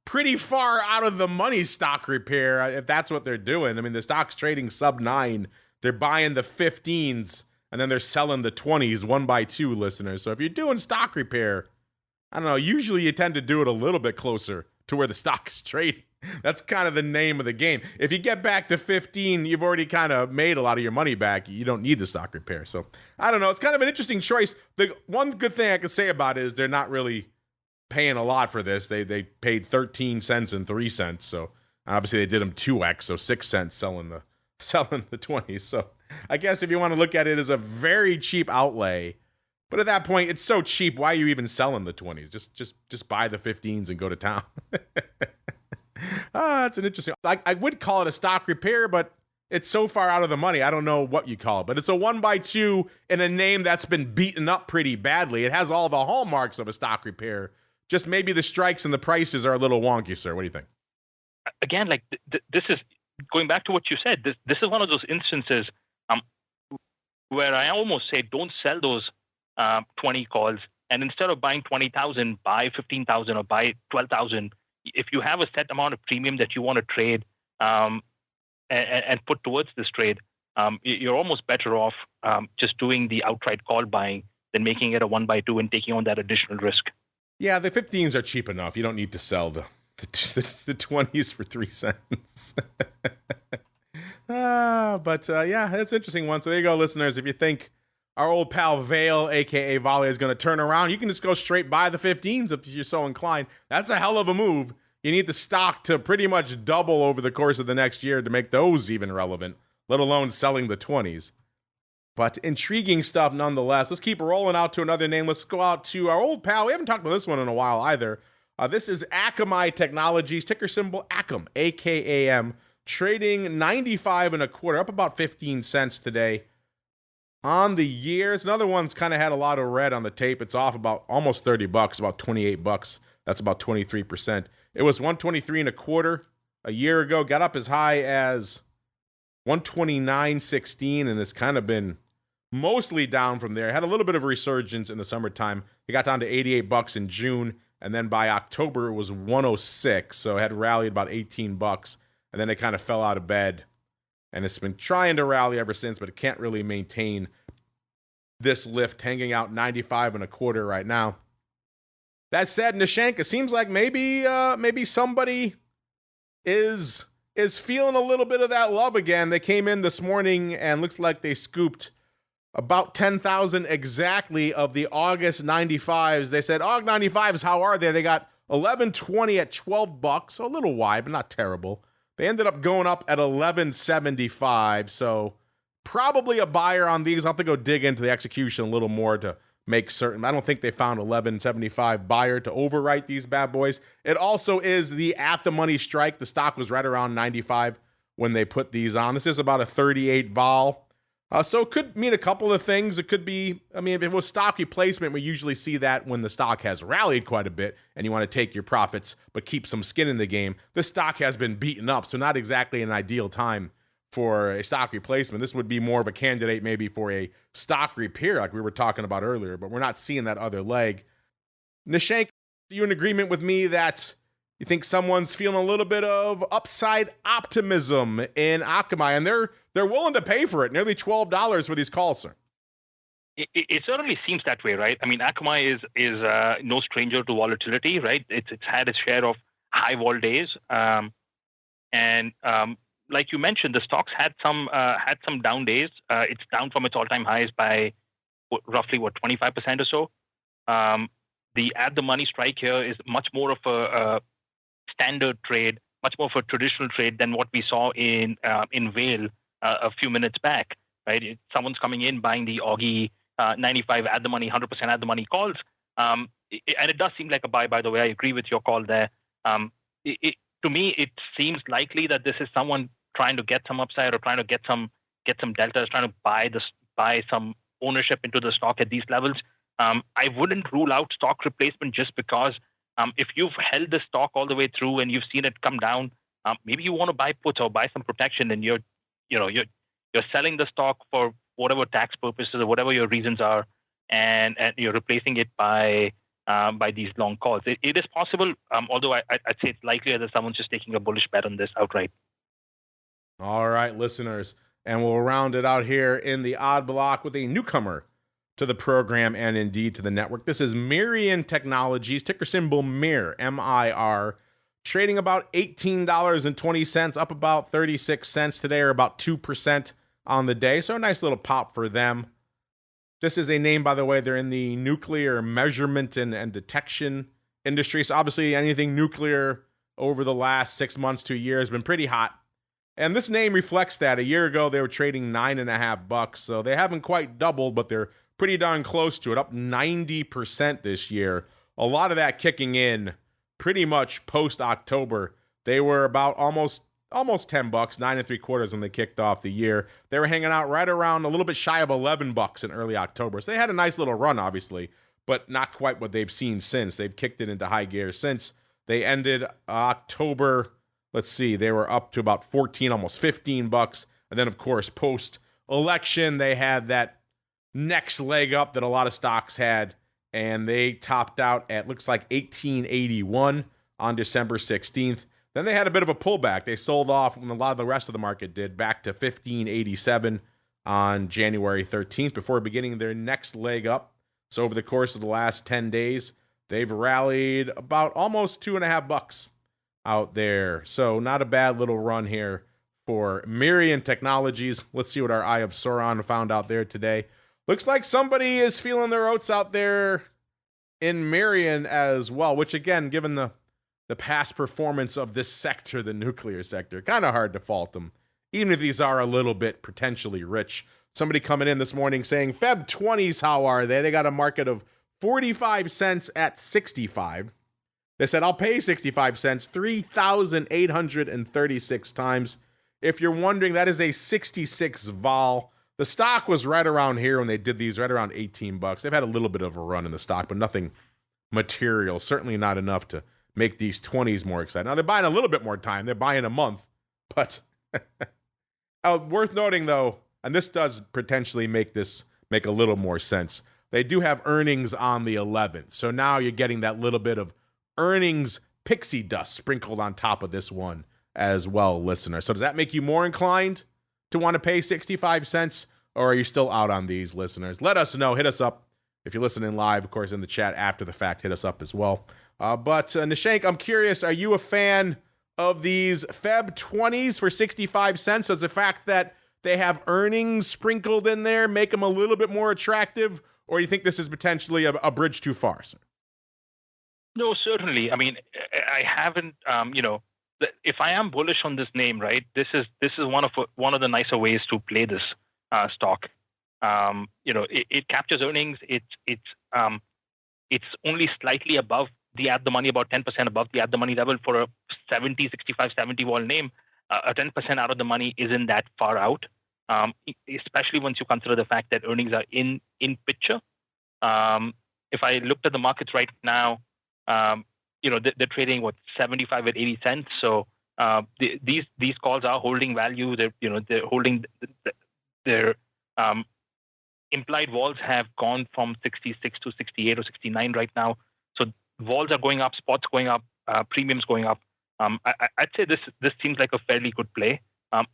pretty far out of the money stock repair if that's what they're doing. I mean, the stock's trading sub 9. They're buying the 15s and then they're selling the 20s 1 by 2, listeners. So if you're doing stock repair, I don't know, usually you tend to do it a little bit closer to where the stock is trading. That's kind of the name of the game. If you get back to 15, you've already kind of made a lot of your money back. You don't need the stock repair. So I don't know. It's kind of an interesting choice. The one good thing I can say about it is they're not really paying a lot for this. They paid 13 cents and 3 cents. So obviously they did them 2x, so 6 cents selling the 20s. So I guess if you want to look at it as a very cheap outlay, but at that point it's so cheap, why are you even selling the 20s? Just buy the 15s and go to town. That's an interesting. I would call it a stock repair, but it's so far out of the money. I don't know what you call it, but it's a 1 by 2 in a name that's been beaten up pretty badly. It has all the hallmarks of a stock repair. Just maybe the strikes and the prices are a little wonky, sir. What do you think? Again, like this is going back to what you said. This is one of those instances where I almost say don't sell those 20 calls, and instead of buying 20,000, buy 15,000 or buy 12,000. If you have a set amount of premium that you want to trade and put towards this trade, you're almost better off just doing the outright call buying than making it a 1 by 2 and taking on that additional risk. Yeah, the 15s are cheap enough. You don't need to sell the 20s for 3 cents. Yeah, that's an interesting one. So there you go, listeners. If you think our old pal VALE, a.k.a. VALE, is going to turn around, you can just go straight buy the 15s if you're so inclined. That's a hell of a move. You need the stock to pretty much double over the course of the next year to make those even relevant, let alone selling the 20s. But intriguing stuff nonetheless. Let's keep rolling out to another name. Let's go out to our old pal. We haven't talked about this one in a while either. This is AKAM Technologies, ticker symbol AKAM, AKAM, trading 95 and a quarter, up about 15 cents today. On the year, it's another one's kind of had a lot of red on the tape. It's off about almost $30, about $28. That's about 23%. It was 123 and a quarter a year ago, got up as high as 129.16, and it's kind of been mostly down from there. Had a little bit of a resurgence in the summertime. It got down to $88 in June, and then by October it was 106, so it had rallied about $18, and then it kind of fell out of bed. And it's been trying to rally ever since, but it can't really maintain this lift, hanging out 95 and a quarter right now. That said, Nishank, it seems like maybe somebody is feeling a little bit of that love again. They came in this morning and looks like they scooped about 10,000 exactly of the August 95s. They said, Aug 95s, how are they? They got 1120 at $12, so a little wide, but not terrible. They ended up going up at 1175, so probably a buyer on these. I'll have to go dig into the execution a little more to make certain. I don't think they found 1175 buyer to overwrite these bad boys. It also is the at-the-money strike. The stock was right around 95 when they put these on. This is about a 38 vol. So it could mean a couple of things. It could be, if it was stock replacement, we usually see that when the stock has rallied quite a bit and you want to take your profits but keep some skin in the game. The stock has been beaten up, so not exactly an ideal time for a stock replacement. This would be more of a candidate maybe for a stock repair like we were talking about earlier, but we're not seeing that other leg. Nishank, are you in agreement with me that you think someone's feeling a little bit of upside optimism in Akamai, and they're willing to pay for it, nearly $12 for these calls, sir? It certainly seems that way, right? Akamai is no stranger to volatility, right? It's had its share of high vol days, and like you mentioned, the stocks had some down days. It's down from its all-time highs by roughly 25% or so. The at-the-money strike here is much more of a standard trade, much more of a traditional trade than what we saw in VALE a few minutes back, right? Someone's coming in buying the Augie 95 at the money, 100% at the money calls, and it does seem like a buy. By the way, I agree with your call there. To me, it seems likely that this is someone trying to get some upside or trying to get some deltas, trying to buy buy some ownership into the stock at these levels. I wouldn't rule out stock replacement just because if you've held the stock all the way through and you've seen it come down, maybe you want to buy puts or buy some protection, and you're selling the stock for whatever tax purposes or whatever your reasons are, and you're replacing it by these long calls. It is possible, although I'd say it's likelier that someone's just taking a bullish bet on this outright. All right, listeners, and we'll round it out here in the odd block with a newcomer to the program and indeed to the network. This is Mirion Technologies, ticker symbol MIR, M-I-R, trading about $18.20, up about 36 cents today, or about 2% on the day. So a nice little pop for them. This is a name, by the way, they're in the nuclear measurement and detection industry. So obviously anything nuclear over the last 6 months to a year has been pretty hot. And this name reflects that. A year ago, they were trading $9.50. So they haven't quite doubled, but they're pretty darn close to it, up 90% this year. A lot of that kicking in pretty much post-October. They were about almost $10, 9 3/4 when they kicked off the year. They were hanging out right around a little bit shy of $11 in early October. So they had a nice little run, obviously, but not quite what they've seen since. They've kicked it into high gear since. They ended October, let's see, they were up to about 14, almost $15. And then, of course, post-election, they had that next leg up that a lot of stocks had, and they topped out at, looks like, $18.81 on December 16th. Then they had a bit of a pullback. They sold off, when a lot of the rest of the market did, back to $15.87 on January 13th before beginning their next leg up. So over the course of the last 10 days, they've rallied about almost $2.50 out there. So not a bad little run here for Mirion Technologies. Let's see what our Eye of Sauron found out there today. Looks like somebody is feeling their oats out there in Mirion as well, which again, given the past performance of this sector, the nuclear sector, kind of hard to fault them, even if these are a little bit potentially rich. Somebody coming in this morning saying, Feb 20s, how are they? They got a market of 45 cents at 65. They said, I'll pay 65 cents 3,836 times. If you're wondering, that is a 66 vol. The stock was right around here when they did these, right around $18. They've had a little bit of a run in the stock, but nothing material. Certainly not enough to make these 20s more exciting. Now, they're buying a little bit more time. They're buying a month. But worth noting, though, and this does potentially make a little more sense, they do have earnings on the 11th. So now you're getting that little bit of earnings pixie dust sprinkled on top of this one as well, listener. So does that make you more inclined to want to pay 65 cents, or are you still out on these, listeners? Let us know. Hit us up. If you're listening live, of course, in the chat after the fact, hit us up as well. But Nishank, I'm curious, are you a fan of these Feb 20s for 65 cents? Does the fact that they have earnings sprinkled in there make them a little bit more attractive, or do you think this is potentially a bridge too far, sir? No, certainly. I mean, I haven't, if I am bullish on this name, right, this is one of the nicer ways to play this stock. It captures earnings. It's only slightly above the at the money, about 10% above the at the money level for a 65, 70 vol name. A 10% out of the money isn't that far out, especially once you consider the fact that earnings are in picture. If I looked at the markets right now, they're trading 75 at 80 cents. So these calls are holding value. They're holding their implied vols have gone from 66 to 68 or 69 right now. So vols are going up, spots going up, premiums going up. I'd say this seems like a fairly good play,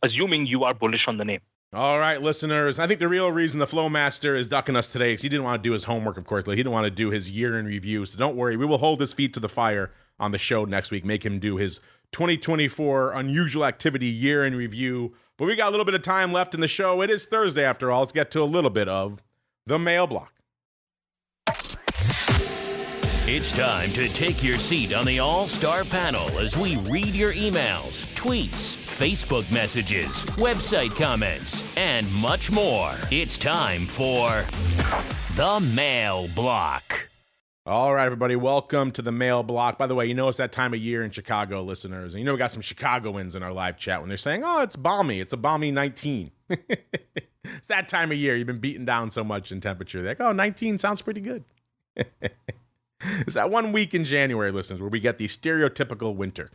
assuming you are bullish on the name. All right, listeners. I think the real reason the Flow Master is ducking us today is he didn't want to do his homework, of course. He didn't want to do his year in review. So don't worry. We will hold his feet to the fire on the show next week, make him do his 2024 unusual activity year in review. But we got a little bit of time left in the show. It is Thursday, after all. Let's get to a little bit of the mail block. It's time to take your seat on the All-Star panel as we read your emails, tweets, Facebook messages, website comments, and much more. It's time for the Mail Block. All right, everybody, welcome to the Mail Block. By the way, you know it's that time of year in Chicago, listeners. And you know we got some Chicagoans in our live chat when they're saying, oh, it's balmy. It's a balmy 19. It's that time of year. You've been beaten down so much in temperature. They're like, oh, 19 sounds pretty good. It's that 1 week in January, listeners, where we get the stereotypical winter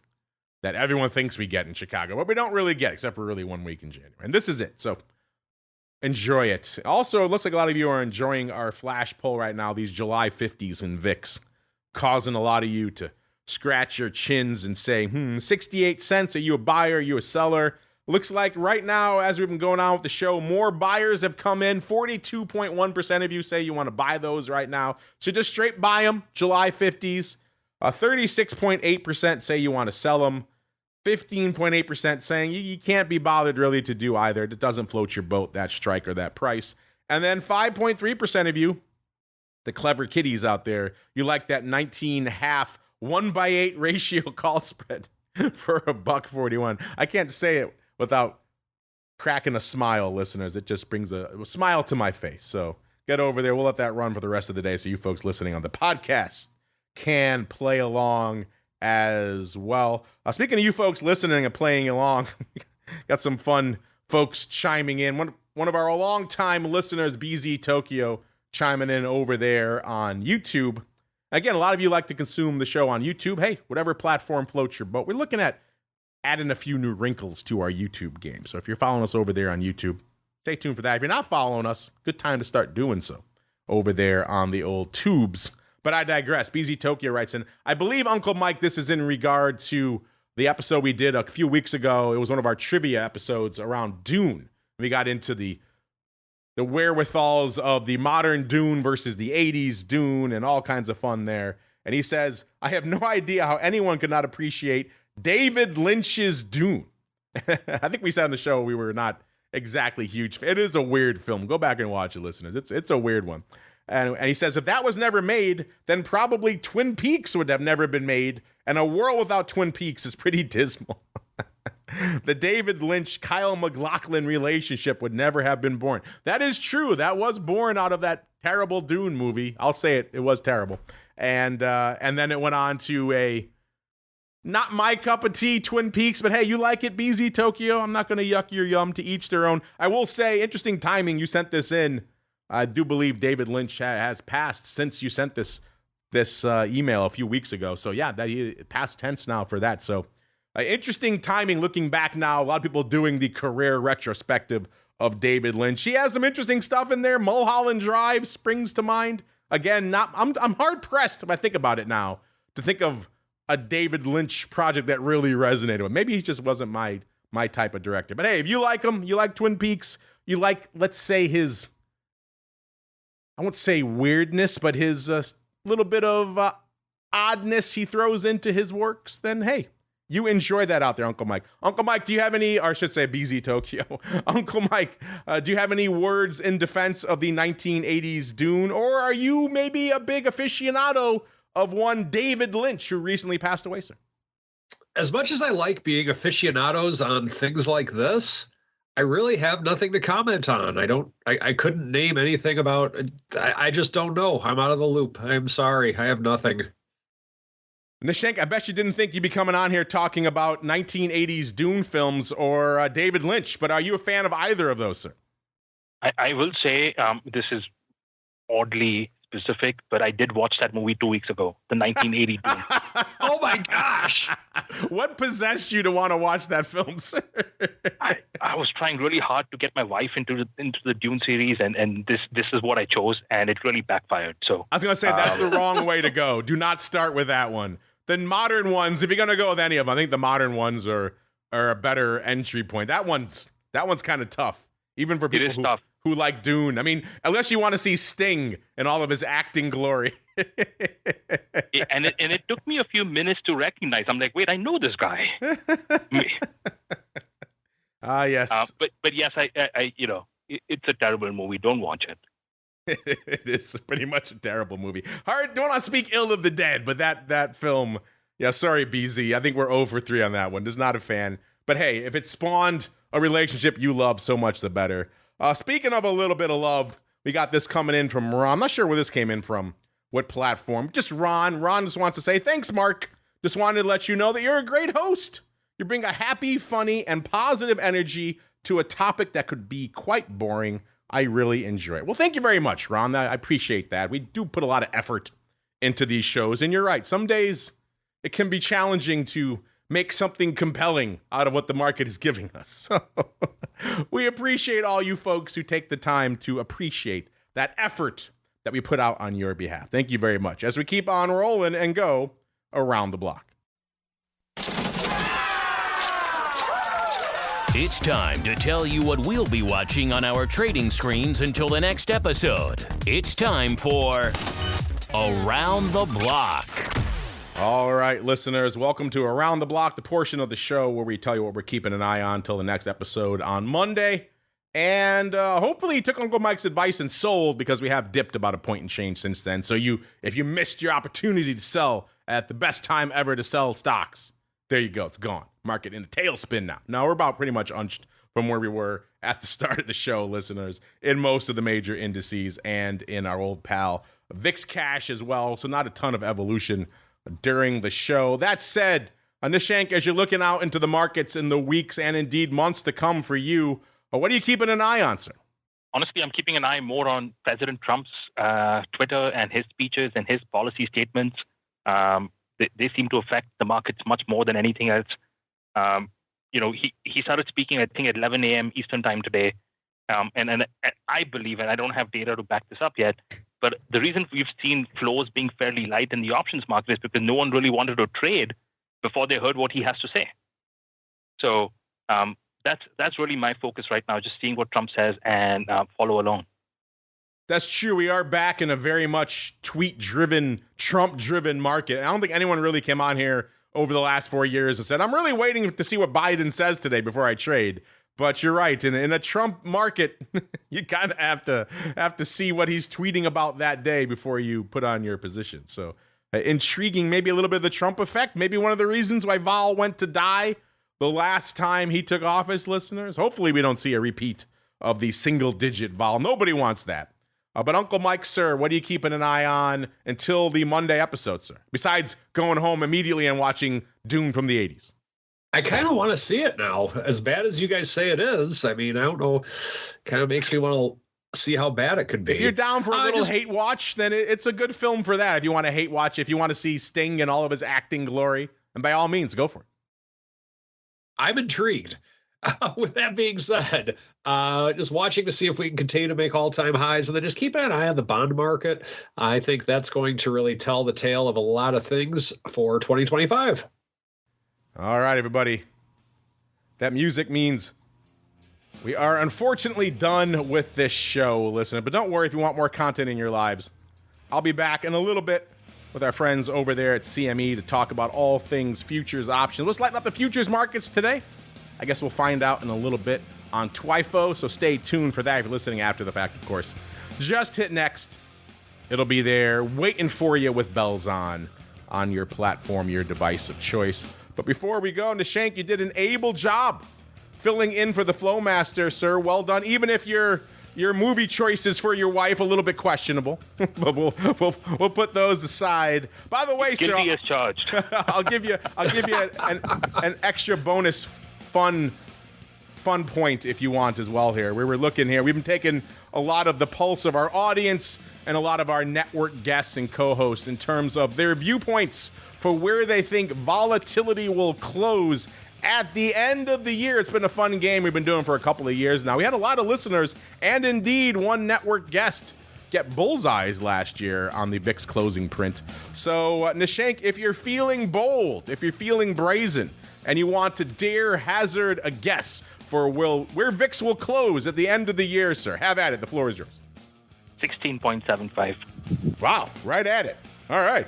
that everyone thinks we get in Chicago, but we don't really get, except for really 1 week in January. And this is it. So enjoy it. Also, it looks like a lot of you are enjoying our flash poll right now, these July 50s in VIX, causing a lot of you to scratch your chins and say, 68 cents, are you a buyer, are you a seller? Looks like right now, as we've been going on with the show, more buyers have come in. 42.1% of you say you want to buy those right now. So just straight buy them, July 50s. 36.8% say you want to sell them. 15.8% saying you can't be bothered really to do either. It doesn't float your boat, that strike or that price. And then 5.3% of you, the clever kiddies out there, you like that 19.5 1/8 ratio call spread for $1.41. I can't say it without cracking a smile, listeners. It just brings a smile to my face. So get over there. We'll let that run for the rest of the day so you folks listening on the podcast can play along as well. Speaking of you folks listening and playing along, got some fun folks chiming in. One of our longtime listeners, BZ Tokyo, chiming in over there on YouTube. Again, a lot of you like to consume the show on YouTube. Hey, whatever platform floats your boat. We're looking at adding a few new wrinkles to our YouTube game. So if you're following us over there on YouTube, stay tuned for that. If you're not following us, good time to start doing so over there on the old tubes. But I digress. BZ Tokyo writes in, I believe, Uncle Mike, this is in regard to the episode we did a few weeks ago. It was one of our trivia episodes around Dune. We got into the wherewithals of the modern Dune versus the 80s Dune and all kinds of fun there. And he says, I have no idea how anyone could not appreciate David Lynch's Dune. I think we said on the show we were not exactly huge. It is a weird film. Go back and watch it, listeners. It's a weird one. And he says, if that was never made, then probably Twin Peaks would have never been made. And a world without Twin Peaks is pretty dismal. The David Lynch-Kyle MacLachlan relationship would never have been born. That is true. That was born out of that terrible Dune movie. I'll say it. It was terrible. And then it went on to a not my cup of tea, Twin Peaks, but hey, you like it, BZ Tokyo. I'm not going to yuck your yum, to each their own. I will say, interesting timing. You sent this in. I do believe David Lynch has passed since you sent this email a few weeks ago. So yeah, that past tense now for that. So interesting timing looking back now. A lot of people doing the career retrospective of David Lynch. He has some interesting stuff in there. Mulholland Drive springs to mind. Again, I'm hard pressed if I think about it now to think of a David Lynch project that really resonated with. Maybe he just wasn't my type of director. But hey, if you like him, you like Twin Peaks, you like, let's say, his, I won't say weirdness, but his little bit of oddness he throws into his works, then hey, you enjoy that out there, Uncle Mike. Uncle Mike, do you have any, or I should say BZ Tokyo, Uncle Mike, do you have any words in defense of the 1980s Dune, or are you maybe a big aficionado of one David Lynch who recently passed away, sir? As much as I like being aficionados on things like this, I really have nothing to comment on. I couldn't name anything about, I just don't know. I'm out of the loop. I'm sorry. I have nothing. Nishank, I bet you didn't think you'd be coming on here talking about 1980s Dune films or David Lynch, but are you a fan of either of those, sir? I will say this is oddly specific, but I did watch that movie 2 weeks ago, the 1980 Dune. Oh my gosh! What possessed you to want to watch that film, sir? I was trying really hard to get my wife into the Dune series, and this is what I chose, and it really backfired. So I was going to say, that's the wrong way to go. Do not start with that one. The modern ones, if you're going to go with any of them, I think the modern ones are a better entry point. That one's kind of tough, even for people who like Dune. I mean, unless you want to see Sting in all of his acting glory. and it took me a few minutes to recognize. I'm like, wait, I know this guy. Yes. But yes, I it's a terrible movie. Don't watch it. It is pretty much a terrible movie. Hard, don't want to speak ill of the dead, but that film, yeah, sorry, BZ. I think we're 0 for 3 on that one. Just not a fan. But hey, if it spawned a relationship you love, so much the better. Speaking of a little bit of love, we got this coming in from Ron. I'm not sure where this came in from. what platform. Just Ron. Ron just wants to say, thanks, Mark. Just wanted to let you know that you're a great host. You bring a happy, funny, and positive energy to a topic that could be quite boring. I really enjoy it. Well, thank you very much, Ron. I appreciate that. We do put a lot of effort into these shows, and you're right. Some days it can be challenging to make something compelling out of what the market is giving us. So we appreciate all you folks who take the time to appreciate that effort that we put out on your behalf. Thank you very much. As we keep on rolling and go around the block. It's time to tell you what we'll be watching on our trading screens until the next episode. It's time for Around the Block. All right, listeners, welcome to Around the Block, the portion of the show where we tell you what we're keeping an eye on until the next episode on Monday. And hopefully you took Uncle Mike's advice and sold, because we have dipped about a point and change since then. So if you missed your opportunity to sell at the best time ever to sell stocks, there you go. It's gone. Market in a tailspin now. Now we're about pretty much unched from where we were at the start of the show, listeners, in most of the major indices and in our old pal VIX Cash as well. So not a ton of evolution during the show. That said, Nishank, as you're looking out into the markets in the weeks and indeed months to come for you, what are you keeping an eye on, sir? Honestly, I'm keeping an eye more on President Trump's Twitter and his speeches and his policy statements. They seem to affect the markets much more than anything else. He started speaking, I think, at 11 a.m. Eastern time today. And I believe, and I don't have data to back this up yet, but the reason we've seen flows being fairly light in the options market is because no one really wanted to trade before they heard what he has to say. So that's really my focus right now, just seeing what Trump says and follow along. That's true. We are back in a very much tweet-driven, Trump-driven market. I don't think anyone really came on here over the last 4 years and said, I'm really waiting to see what Biden says today before I trade. But you're right. In a Trump market, you kind of have to see what he's tweeting about that day before you put on your position. So intriguing, maybe a little bit of the Trump effect. Maybe one of the reasons why VALE went to die the last time he took office, listeners. Hopefully we don't see a repeat of the single-digit VALE. Nobody wants that. But Uncle Mike, sir, what are you keeping an eye on until the Monday episode, sir? Besides going home immediately and watching Doom from the 80s. I kind of want to see it now. As bad as you guys say it is, I mean, I don't know. Kind of makes me want to see how bad it could be. If you're down for a little hate watch, then it's a good film for that. If you want to hate watch, if you want to see Sting in all of his acting glory, then by all means, go for it. I'm intrigued. With that being said, just watching to see if we can continue to make all-time highs, and then just keeping an eye on the bond market. I think that's going to really tell the tale of a lot of things for 2025. All right, everybody. That music means we are unfortunately done with this show, listener. But don't worry, if you want more content in your lives, I'll be back in a little bit with our friends over there at CME to talk about all things futures options. Let's lighten up the futures markets today. I guess we'll find out in a little bit on TWIFO, so stay tuned for that if you're listening after the fact, of course. Just hit next. It'll be there waiting for you with bells on your platform, your device of choice. But before we go, Nishank, you did an able job filling in for the Flowmaster, sir. Well done. Even if your movie choices for your wife a little bit questionable, but we'll put those aside. By the way, sir, guilty as charged. I'll give you an extra bonus fun point if you want as well here. We were looking here. We've been taking a lot of the pulse of our audience and a lot of our network guests and co-hosts in terms of their viewpoints for where they think volatility will close at the end of the year. It's been a fun game we've been doing for a couple of years now. We had a lot of listeners and indeed one network guest get bullseyes last year on the VIX closing print. So Nishank, if you're feeling bold, if you're feeling brazen, and you want to dare hazard a guess for where VIX will close at the end of the year, sir, have at it. The floor is yours. 16.75. Wow, right at it. All right.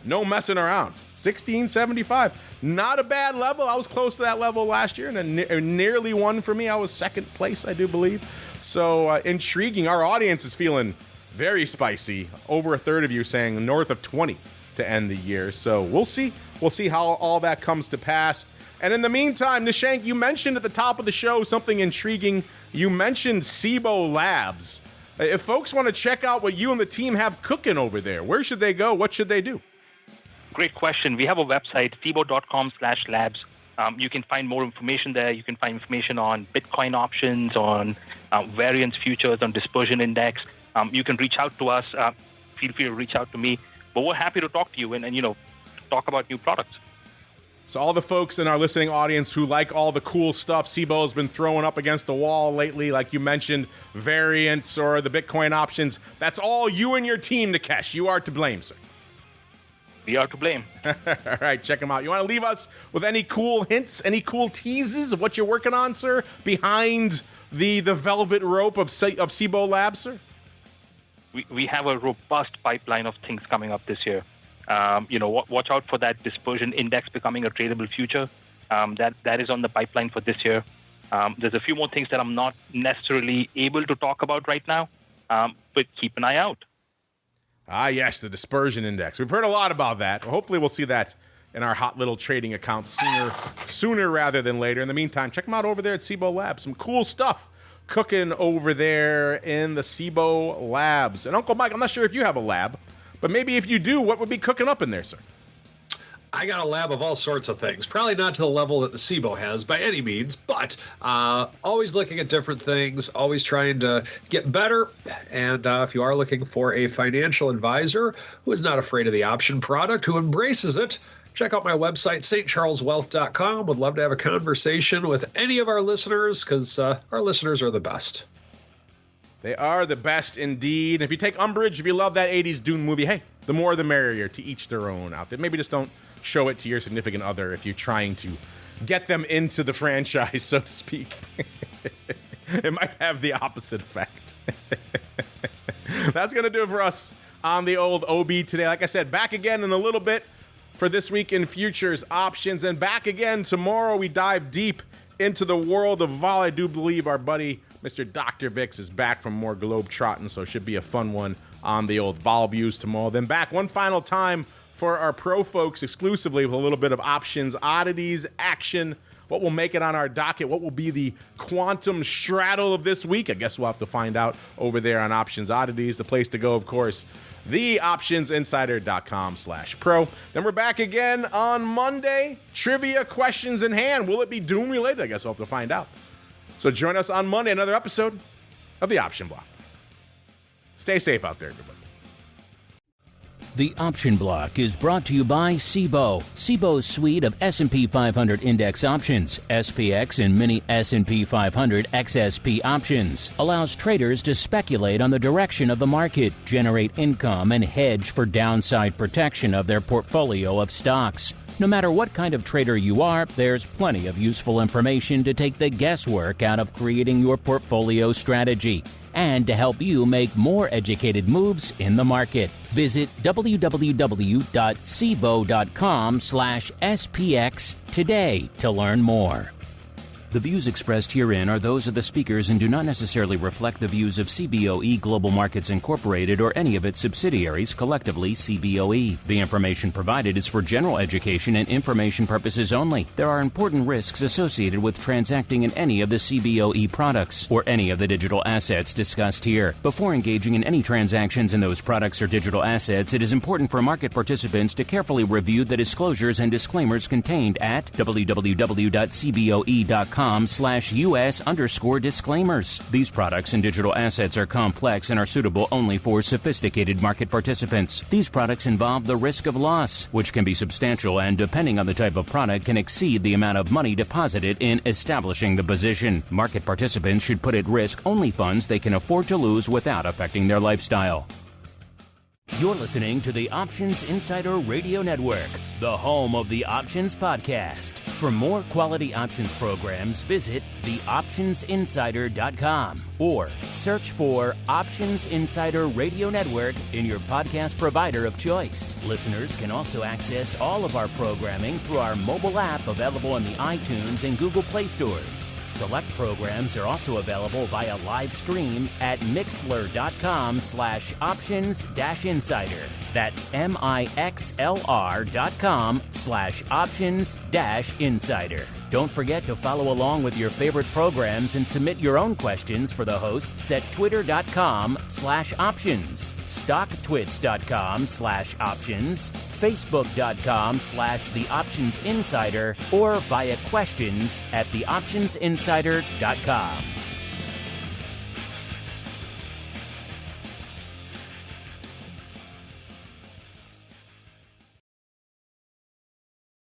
No messing around. 1675. Not a bad level. I was close to that level last year, and nearly won for me. I was second place, I do believe. So intriguing. Our audience is feeling very spicy. Over a third of you saying north of 20 to end the year. So we'll see. We'll see how all that comes to pass. And in the meantime, Nishank, you mentioned at the top of the show something intriguing. You mentioned Cboe Labs. If folks want to check out what you and the team have cooking over there, where should they go? What should they do? Great question. We have a website, cboe.com/labs. You can find more information there. You can find information on Bitcoin options, on variance futures, on dispersion index. You can reach out to us. Feel free to reach out to me. But we're happy to talk to you and talk about new products. So all the folks in our listening audience who like all the cool stuff Cboe has been throwing up against the wall lately, like you mentioned, variance or the Bitcoin options, that's all you and your team, Nikesh. You are to blame, sir. We are to blame. All right, check them out. You want to leave us with any cool hints, any cool teases of what you're working on, sir, behind the velvet rope of Cboe Labs, sir? We have a robust pipeline of things coming up this year. Watch out for that dispersion index becoming a tradable future. That is on the pipeline for this year. There's a few more things that I'm not necessarily able to talk about right now, but keep an eye out. Ah, yes, the dispersion index. We've heard a lot about that. Hopefully we'll see that in our hot little trading accounts sooner rather than later. In the meantime, check them out over there at Cboe Labs. Some cool stuff cooking over there in the Cboe Labs. And Uncle Mike, I'm not sure if you have a lab, but maybe if you do, what would be cooking up in there, sir? I got a lab of all sorts of things. Probably not to the level that the Cboe has by any means, but always looking at different things, always trying to get better. And if you are looking for a financial advisor who is not afraid of the option product, who embraces it, check out my website, stcharleswealth.com. Would love to have a conversation with any of our listeners because our listeners are the best. They are the best indeed. If you take umbrage, if you love that 80s Dune movie, hey, the more the merrier, to each their own out there. Maybe just don't show it to your significant other if you're trying to get them into the franchise, so to speak. It might have the opposite effect. That's going to do it for us on the old OB today. Like I said, back again in a little bit for This Week in Futures Options. And back again tomorrow, we dive deep into the world of vol. I do believe our buddy, Mr. Dr. Vix, is back from more globe trotting, so it should be a fun one on the old vol views tomorrow. Then back one final time for our pro folks exclusively with a little bit of options, oddities, action, what will make it on our docket, what will be the quantum straddle of this week. I guess we'll have to find out over there on Options Oddities. The place to go, of course, theoptionsinsider.com/pro. Then we're back again on Monday. Trivia questions in hand. Will it be Doom related? I guess we'll have to find out. So join us on Monday, another episode of The Option Block. Stay safe out there, everybody. The Option Block is brought to you by Cboe. Cboe's suite of S&P 500 index options, SPX and mini S&P 500 XSP options, allows traders to speculate on the direction of the market, generate income, and hedge for downside protection of their portfolio of stocks. No matter what kind of trader you are, there's plenty of useful information to take the guesswork out of creating your portfolio strategy and to help you make more educated moves in the market. Visit www.cboe.com/SPX today to learn more. The views expressed herein are those of the speakers and do not necessarily reflect the views of Cboe Global Markets Incorporated or any of its subsidiaries, collectively Cboe. The information provided is for general education and information purposes only. There are important risks associated with transacting in any of the Cboe products or any of the digital assets discussed here. Before engaging in any transactions in those products or digital assets, it is important for market participants to carefully review the disclosures and disclaimers contained at www.cboe.com/US_disclaimers. These products and digital assets are complex and are suitable only for sophisticated market participants. These products involve the risk of loss, which can be substantial and, depending on the type of product, can exceed the amount of money deposited in establishing the position. Market participants should put at risk only funds they can afford to lose without affecting their lifestyle. You're listening to the Options Insider Radio Network, the home of the Options Podcast. For more quality options programs, visit theoptionsinsider.com or search for Options Insider Radio Network in your podcast provider of choice. Listeners can also access all of our programming through our mobile app available in the iTunes and Google Play stores. Select programs are also available via live stream at mixlr.com/options-insider. That's MIXLR.com/options-insider. Don't forget to follow along with your favorite programs and submit your own questions for the hosts at twitter.com/options, stocktwits.com/options, facebook.com/The Options Insider, or via questions at theoptionsinsider.com.